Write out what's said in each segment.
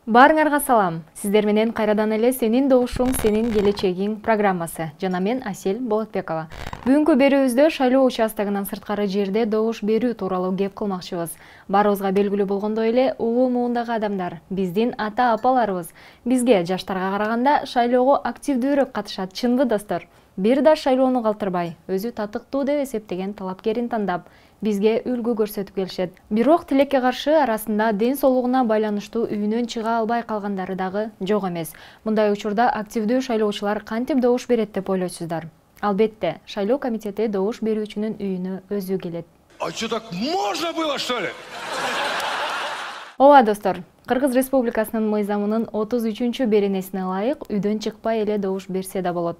Баарыңарга салам. Сиздер менен кайрадан эле Сенин добушуң, сенин келечегиң программасы. Жана мен Асель Болотбекова. Бүгүнкү берүүбүздө шайлоо участогунан сырткары жерде добуш берүү тууралуу кеп кылмакчыбыз. Баарыбызга белгилүү болгондой эле, улуу муундагы адамдар, биздин ата-апаларыбыз бизге жаштарга караганда шайлоого активдүүрөөк катышат, чынбы достор? Бир да шайлоону калтырбай, өзү татыктуу деп эсептеген талапкерин тандап, бизге үлгү көрсөтүп келишет. Бирок тилекке каршы арасында ден соолугуна байланыштуу үйүнөн чыга албай калгандары дагы жок эмес. Мындай учурда активдүү шайлоочулар кантип добуш берет деп ойлойсуздар? Албетте, шайлоо комитети добуш берүүчүнүн үйүнө өзү келет. А что, так можно было, что ли? Ооба достор, Кыргыз Республикасынын мыйзамынын 33-чү беренесине ылайык үйдөн чыкпай эле добуш берсе да болот.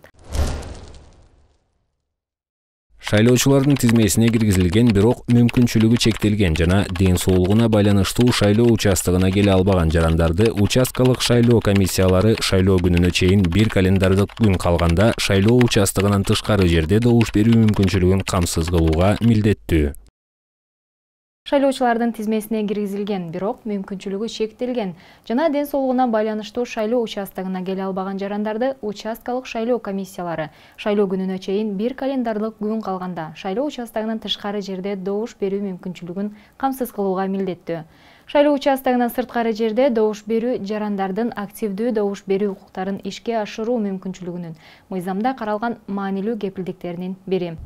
Шайлоочулардын тизмесине киргизилген, бирок мүмкүнчүлүгү чектелген жана ден соолугуна байланыштуу шайлоо участогуна келе албаган жарандарды участкалык шайлоо комиссиялары шайлоо күнүнө чейин бир календардык күн калганда шайлоо участогунан тышкары жерде добуш берүү мүмкүнчүлүгүн камсыз кылууга милдеттүү. Шайлоочулардын тизмесине киргизилген, бирок мүмкүнчүлүгү чектелген жана ден соолугуна байланыштуу шайлоо участогуна келе албаган жарандарды участкалык шайлоо комиссиялары шайлоо күнүнө чейин бир календарлык күн калганда шайлоо участогунан тышкары жерде добуш берүү мүмкүнчүлүгүн камсыз кылууга милдеттүү. Шайлоо участогунан сырткары жерде добуш берүү жарандардын активдүү добуш берүү укуктарын ишке ашыруу мүмкүнчүлүгүнүн мыйзамда каралган маанилүү кепилдиктеринин бири.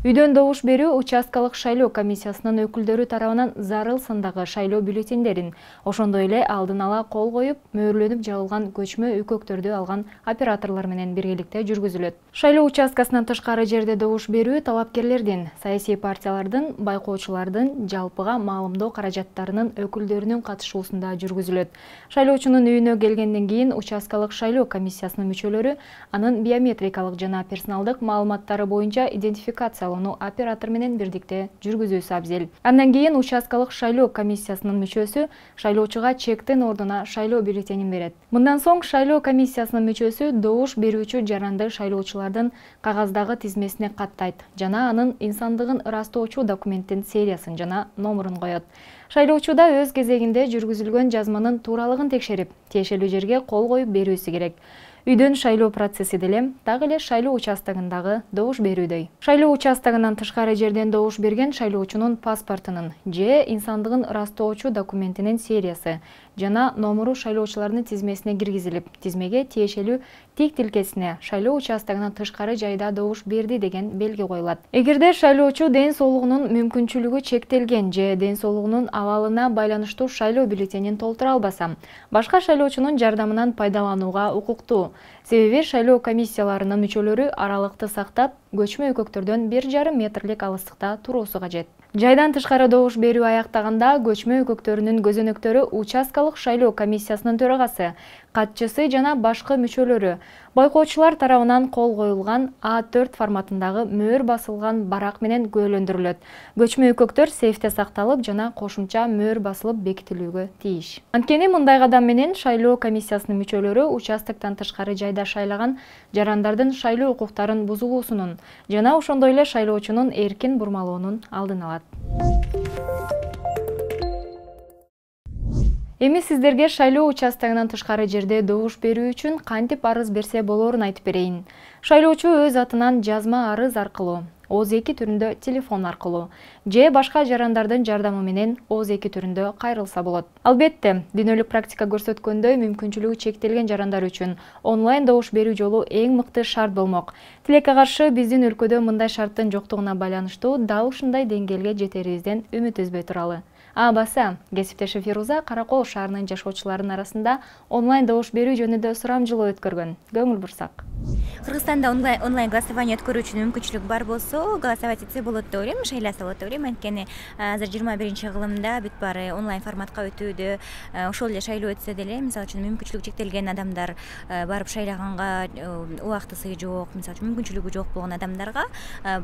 Үйдөн добуш берүү участкалык шайлоо комиссиясынын өкүлдөрү тарабынан зарыл сандагы шайлоо бюллетендерин, ошондой эле алдын ала кол коюп, мөөрлөнүп жабылган көчмө үкөктөрдү алган операторлор менен биргеликте жүргүзүлөт. Шайлоо участкасынан тышкары жерде добуш берүү талапкерлердин, саясий партиялардын, байкоочулардын, жалпыга маалымдоо каражаттарынын өкүлдөрүнүн катышуусунда жүргүзүлөт. Шайлоочунун үйүнө келгенден кийин участкалык шайлоо комиссиясынын мүчөлөрү анын биометрикалык жана персоналдык маалыматтары боюнча идентификация оператор менен бирдикте жүргүзүүсү абзел. Андан кийин участкалык шайлоо комиссиясынын мүчөсү шайлоочуга чектин ордуна шайлоо бюллетенин берет. Мындан соң шайлоо комиссиясынын мүчөсү добуш берүүчү жаранды шайлоочулардын кагаздагы тизмесине каттайт жана анын инсандыгын ырастоочу документтин сериясын жана номурун коет. Шайлоочу да өз кезегинде жүргүзүлгөн жазманын тууралыгын текшерип, тиешелүү жерге кол коюп берүүсү керек. Үйдөн шайлоо процесси деле так эле шайлоо участогундагы добуш берүүдөй. Шайлоо участогунан тышкары жерден добуш берген шайлоочунун паспортунун же инсандыгын ырастоочу документинин сериясы жана номуру шайлоочулардын тизмесине киргизилип, тизмеге тиешелүү тик тилкесине шайлоо участогунан тышкары жайда добуш берди деген белги коюлат. Эгерде шайлоочу ден соолугунун мүмкүнчүлүгү чектелген же ден соолугунун абалына байланыштуу шайлоо бюллетенин толтура албаса, башка шайлоочунун жардамынан пайдаланууга укуктуу. Себеби шайлоо комиссияларынын мүчөлөрү аралыкты сактап, көчмө үкөктөрдөн 1,5 метрлик алыстыкта туруусу кажет. Жайдан тышкары добуш берүү аяктаганда көчмө үкөктөрүнүн көзөнөктөрү участкалык шайлоо комиссиясынын төрагасы, катчысы жана башкы мүчөлөрү, байкоочулар тарабынан кол коюлган А4 форматындагы мөөр басылган барак менен күбөлөндүрүлөт. Көчмө үкөктөр сейфте сакталып жана кошумча мөөр басылып бекитилүүгө тийиш. Анткени мындай кадам менен шайлоо комиссиясынын мүчөлөрү участоктон тышкары жайда шайлаган жарандардын шайлоо укуктарын бузулуусунун жана ошондой эле шайлоочунун эркин бурмалоонун алдын алат. Эми сиздерге шайлоо участогунан тышкары жерде добуш берүү үчүн кантип арыз берсе болорун айтып берейин. Шайлоочу өз атынан жазма арыз аркылуу, ООЗ-2 түрүндө телефон аркылуу же башка жарандардын жардамы менен ООЗ-2 түрүндө кайрылса болот. Албетте, дүйнөлүк практика көрсөткөндөй мүмкүнчүлүгү чектелген жарандар үчүн онлайн добуш берүү жолу эң мыкты шарт болмок. Тилекке каршы биздин өлкөдө мындай шарттын жоктугуна байланыштуу дал ушундай деңгээлге жетерибизден үмүт үзбөй туралы. Баса, кесиптеши Фируза Каракол шаарынын жашоочуларынын арасында онлайн добуш берүү жөнүндө сурамжылоо өткөргөн. Көңүл бурсак. Кыргызстанда онлайн голосование өткөрүү үчүн мүмкүнчүлүк бар болсо, голосовать этсе болот деп ойлойм, шайласа болот деп ойлойм. Анткени азыр 21-кылымда бүт баары онлайн форматка өтүүдө, ошол эле шайлоо өтсө деле, мисалы үчүн мүмкүнчүлүгү чектелген адамдар барып шайлаганга убактысы жок, мисалы үчүн мүмкүнчүлүгү жок болгон адамдарга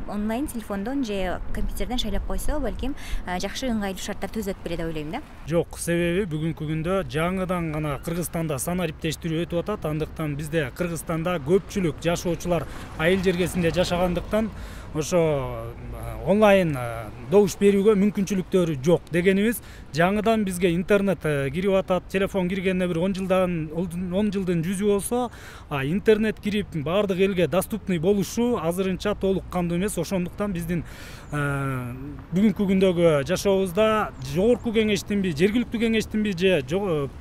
онлайн телефондон же компьютерден шайлап койсо, балким жакшы ыңгайлуу шарттар түзөт беле деп ойлойм да. Жок, себеби бүгүнкү күндө жаңыдан гана Кыргызстанда санариптештирүү өтүп атат. Андыктан бизде Кыргызстанда көпчүлүк жашоочулар айыл жергесинде жашагандыктан ошо онлайн добуш берүүгө мүмкүнчүлүктөрү жок дегенибиз, жаңыдан бизге интернет кирип атат, телефон киргенине бир 10 жылдын жүзү болсо, интернет кирип баардык элге доступный болушу азырынча толук кандуу эмес. Ошондуктан биздин бүгүнкү күндөгү жашообузда жогорку кеңештинби, жергиликтүү кеңештинби же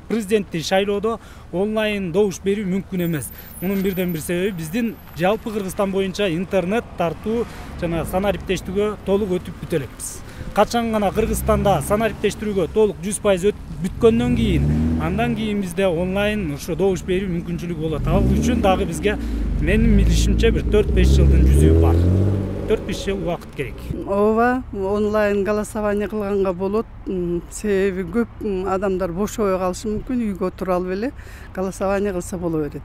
президенттик шайлоодо онлайн добуш берүү мүмкүн эмес. Мунун бирден бир себеби биздин жалпы Кыргызстан боюнча интернет тартуу жана санариптештүүгө толук өтүп бүтө элекпиз. Качан гана Кыргызстанда санариптештирүүгө толук 100% бүткөндөн кийин, андан кийин бизде онлайн ошо добуш берүү мүмкүнчүлүгү болот. Ал үчүн дагы бизге менин билишимче бир 4-5 жылдын жүзү бар. 4-5 жыл убакыт керек. Ооба, онлайн голосование кылганга болот. Себеби көп адамдар бошобой калышы мүмкүн, үйгө тура алып эле голосование кылса боло берет.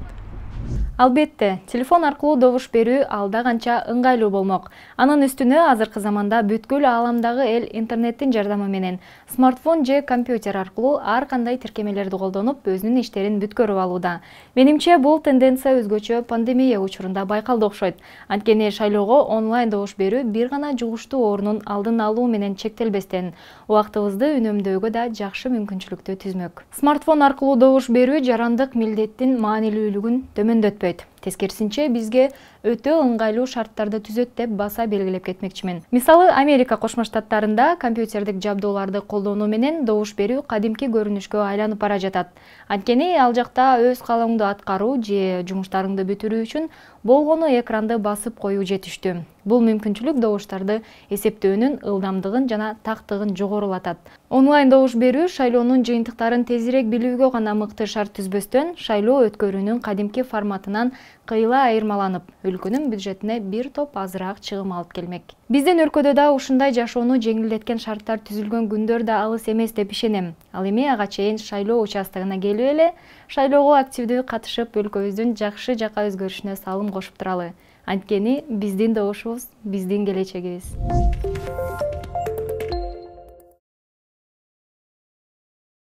Албетте, телефон аркылуу добуш берүү алда канча ыңгайлуу болмок. Анын үстүнө азыркы заманда бүткүл ааламдагы эл интернеттин жардамы менен смартфон же компьютер аркылуу ар кандай тиркемелерди колдонуп, өзүнүн иштерин бүткөрүп алууда. Менимче бул тенденция өзгөчө пандемия учурунда байкалды окшойт. Анткени шайлоого онлайн добуш берүү бир гана жугуштуу оорунун алдын алуу менен чектелбестен, убактыбызды үнөмдөөгө да жакшы мүмкүнчүлүктү түзмөк. Смартфон аркылуу добуш берүү жарандык милдеттин маанилүүлүгүн төмөндөтпөйт. Тескерисинче бизге өтө ыңгайлуу шарттарды түзөт деп баса белгилеп кетмекчимин. Мисалы, Америка Кошмо Штаттарында компьютердик жабдууларды колдонуу менен добуш берүү кадимки көрүнүшкө айланып бара жатат. Анткени ал жакта өз каалооңду аткаруу же жумуштарыңды бүтүрүү үчүн болгону экранды басып коюу жетиштүү. Бул мүмкүнчүлүк добуштарды эсептөөнүн ылдамдыгын жана тактыгын жогорулатат. Онлайн добуш берүү шайлоонун жыйынтыктарын тезирээк билүүгө гана мыкты шарт түзбөстөн, шайлоо өткөрүүнүн кадимки форматынан кыйла айырмаланып, өлкөнүн бюджетине бир топ азыраак чыгым алып келмек. Биздин өлкөдө да ушундай жашоону жеңилдеткен шарттар түзүлгөн күндөр да алыс эмес деп ишенем. Ал эми ага чейин шайлоо участогуна келип эле шайлоого активдүү катышып, өлкөбүздүн жакшы жака өзгөрүшүнө салым кошуп туралы. Анткени биздин добушубуз биздин келечегибиз.